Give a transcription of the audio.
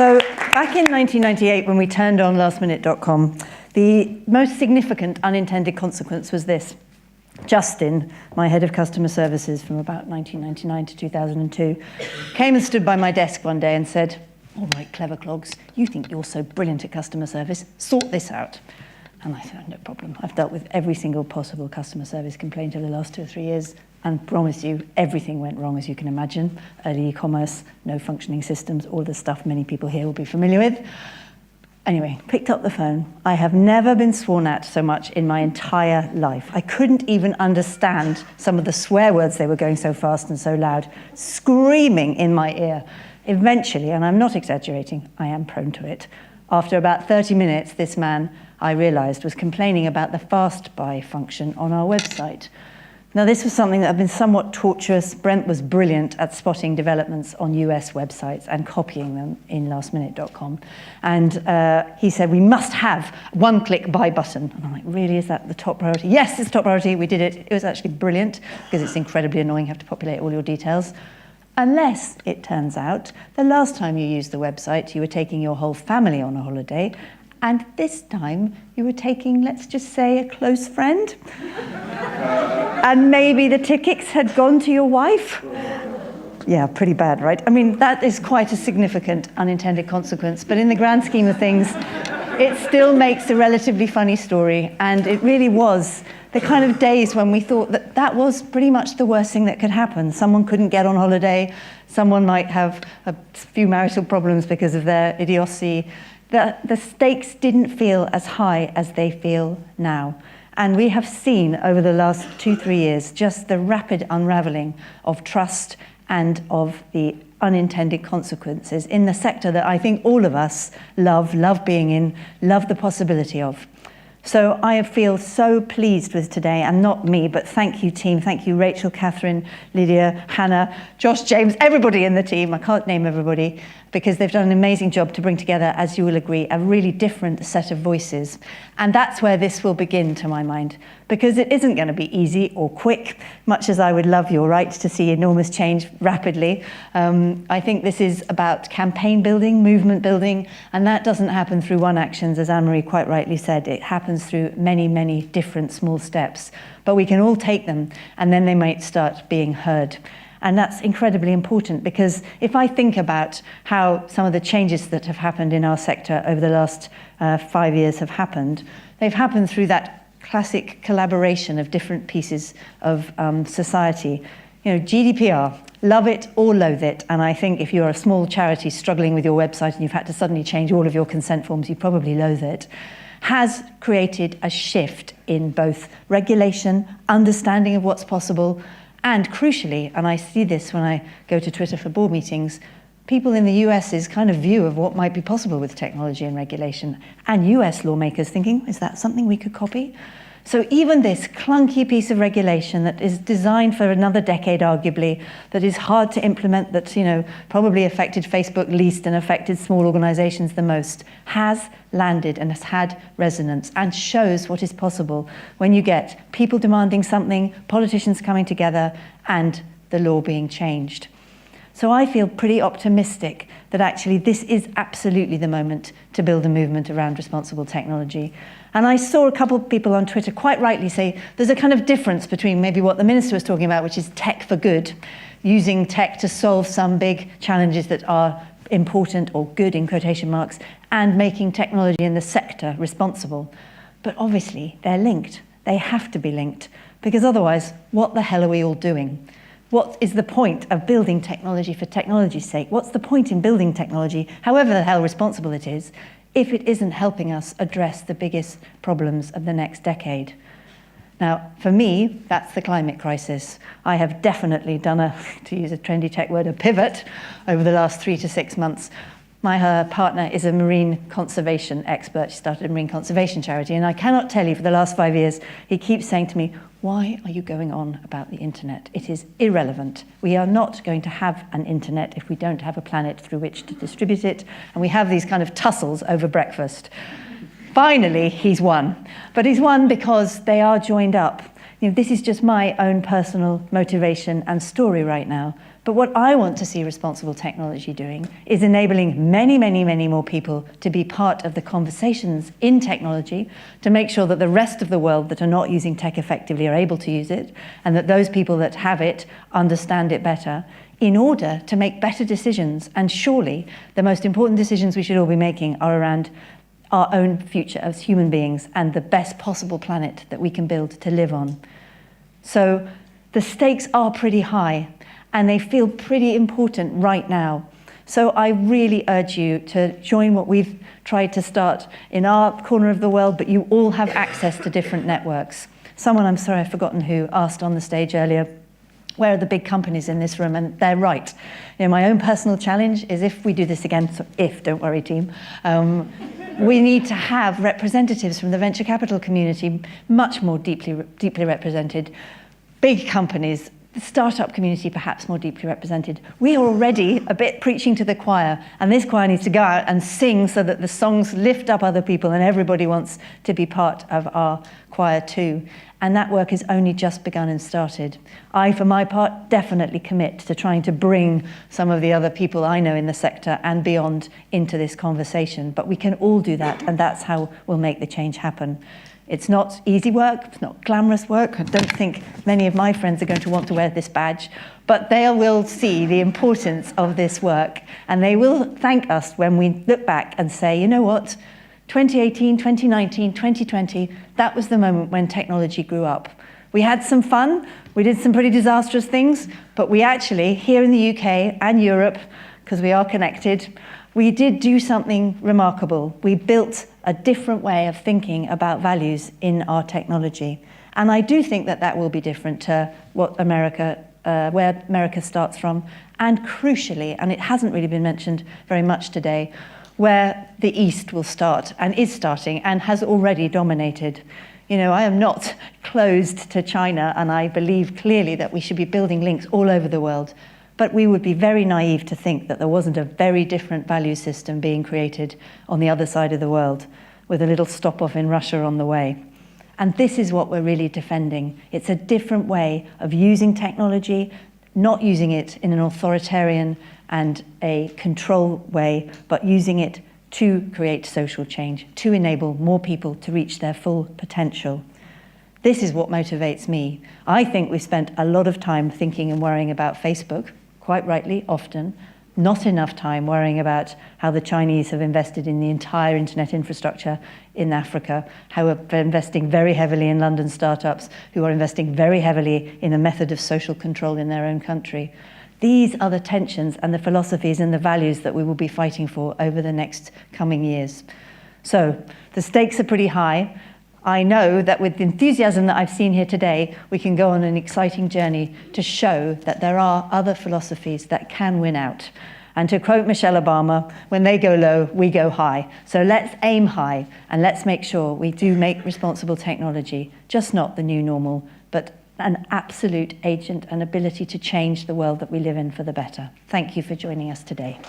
So back in 1998, when we turned on lastminute.com, the most significant unintended consequence was this. Justin, my head of customer services from about 1999 to 2002, came and stood by my desk one day and said, "All right, clever clogs, you think you're so brilliant at customer service, sort this out." And I said, no problem. I've dealt with every single possible customer service complaint over the last 2 or 3 years, and promise you, everything went wrong, as you can imagine. Early e-commerce, no functioning systems, all the stuff many people here will be familiar with. Anyway, picked up the phone. I have never been sworn at so much in my entire life. I couldn't even understand some of the swear words. They were going so fast and so loud, screaming in my ear. Eventually, and I'm not exaggerating, I am prone to it. After about 30 minutes, this man, I realized, was complaining about the fast buy function on our website. Now, this was something that had been somewhat tortuous. Brent was brilliant at spotting developments on US websites and copying them in lastminute.com. And he said, we must have one-click buy button. And I'm like, really, is that the top priority? Yes, it's top priority. We did it. It was actually brilliant because it's incredibly annoying. You have to populate all your details. Unless, it turns out, the last time you used the website, you were taking your whole family on a holiday, and this time you were taking, let's just say, a close friend. And maybe the tickets had gone to your wife. Yeah, pretty bad, right? I mean, that is quite a significant unintended consequence, but in the grand scheme of things, it still makes a relatively funny story, and it really was the kind of days when we thought that that was pretty much the worst thing that could happen. Someone couldn't get on holiday, someone might have a few marital problems because of their idiocy. The stakes didn't feel as high as they feel now. And we have seen over the last 2-3 years just the rapid unraveling of trust and of the unintended consequences in the sector that I think all of us love being in, love the possibility of. So I feel so pleased with today, and not me, but thank you team, thank you Rachel, Catherine, Lydia, Hannah, Josh, James, everybody in the team. I can't name everybody because they've done an amazing job to bring together, as you will agree, a really different set of voices. And that's where this will begin, to my mind, because it isn't going to be easy or quick, much as I would love your right to see enormous change rapidly. I think this is about campaign building, movement building, and that doesn't happen through one action, as Anne-Marie quite rightly said. It happens through many, many different small steps, but we can all take them, and then they might start being heard. And that's incredibly important, because if I think about how some of the changes that have happened in our sector over the last 5 years have happened, they've happened through that classic collaboration of different pieces of society. You know, GDPR, love it or loathe it, and I think if you're a small charity struggling with your website and you've had to suddenly change all of your consent forms, you probably loathe it, has created a shift in both regulation, understanding of what's possible, and crucially, and I see this when I go to Twitter for board meetings, people in the US's kind of view of what might be possible with technology and regulation, and US lawmakers thinking, is that something we could copy? So even this clunky piece of regulation that is designed for another decade, arguably, that is hard to implement, that, you know, probably affected Facebook least and affected small organizations the most, has landed and has had resonance and shows what is possible when you get people demanding something, politicians coming together, and the law being changed. So I feel pretty optimistic that actually this is absolutely the moment to build a movement around responsible technology. And I saw a couple of people on Twitter quite rightly say there's a kind of difference between maybe what the minister was talking about, which is tech for good, using tech to solve some big challenges that are important or good in quotation marks, and making technology in the sector responsible. But obviously they're linked. They have to be linked, because otherwise, what the hell are we all doing? What is the point of building technology for technology's sake? What's the point in building technology, however the hell responsible it is, if it isn't helping us address the biggest problems of the next decade? Now, for me, that's the climate crisis. I have definitely done to use a trendy tech word, a pivot over the last 3 to 6 months. My partner is a marine conservation expert. She started a marine conservation charity, and I cannot tell you, for the last 5 years, he keeps saying to me, why are you going on about the internet? It is irrelevant. We are not going to have an internet if we don't have a planet through which to distribute it, and we have these kind of tussles over breakfast. Finally, he's won. But he's won because they are joined up. You know, this is just my own personal motivation and story right now. But what I want to see responsible technology doing is enabling many, many, many more people to be part of the conversations in technology, to make sure that the rest of the world that are not using tech effectively are able to use it, and that those people that have it understand it better, in order to make better decisions. And surely the most important decisions we should all be making are around our own future as human beings and the best possible planet that we can build to live on. So the stakes are pretty high, and they feel pretty important right now. So I really urge you to join what we've tried to start in our corner of the world, but you all have access to different networks. Someone, I'm sorry, I've forgotten who, asked on the stage earlier, where are the big companies in this room? And they're right. You know, my own personal challenge is, if we do this again, so if, don't worry team, we need to have representatives from the venture capital community much more deeply represented. Big companies, the startup community perhaps more deeply represented. We are already a bit preaching to the choir, and this choir needs to go out and sing so that the songs lift up other people and everybody wants to be part of our choir too. And that work has only just begun and started. I, for my part, definitely commit to trying to bring some of the other people I know in the sector and beyond into this conversation. But we can all do that, and that's how we'll make the change happen. It's not easy work, it's not glamorous work. I don't think many of my friends are going to want to wear this badge, but they will see the importance of this work, and they will thank us when we look back and say, you know what, 2018, 2019, 2020, that was the moment when technology grew up. We had some fun, we did some pretty disastrous things, but we actually, here in the UK and Europe, because we are connected, we did do something remarkable. We built a different way of thinking about values in our technology. And I do think that that will be different to what where America starts from, and crucially, and it hasn't really been mentioned very much today, where the East will start and is starting and has already dominated. You know, I am not closed to China, and I believe clearly that we should be building links all over the world. But we would be very naive to think that there wasn't a very different value system being created on the other side of the world, with a little stop-off in Russia on the way. And this is what we're really defending. It's a different way of using technology, not using it in an authoritarian and a control way, but using it to create social change, to enable more people to reach their full potential. This is what motivates me. I think we've spent a lot of time thinking and worrying about Facebook, quite rightly, often, not enough time worrying about how the Chinese have invested in the entire internet infrastructure in Africa, how we're investing very heavily in London startups, who are investing very heavily in a method of social control in their own country. These are the tensions and the philosophies and the values that we will be fighting for over the next coming years. So the stakes are pretty high. I know that with the enthusiasm that I've seen here today, we can go on an exciting journey to show that there are other philosophies that can win out. And to quote Michelle Obama, when they go low, we go high. So let's aim high, and let's make sure we do make responsible technology, just not the new normal, but an absolute agent and ability to change the world that we live in for the better. Thank you for joining us today.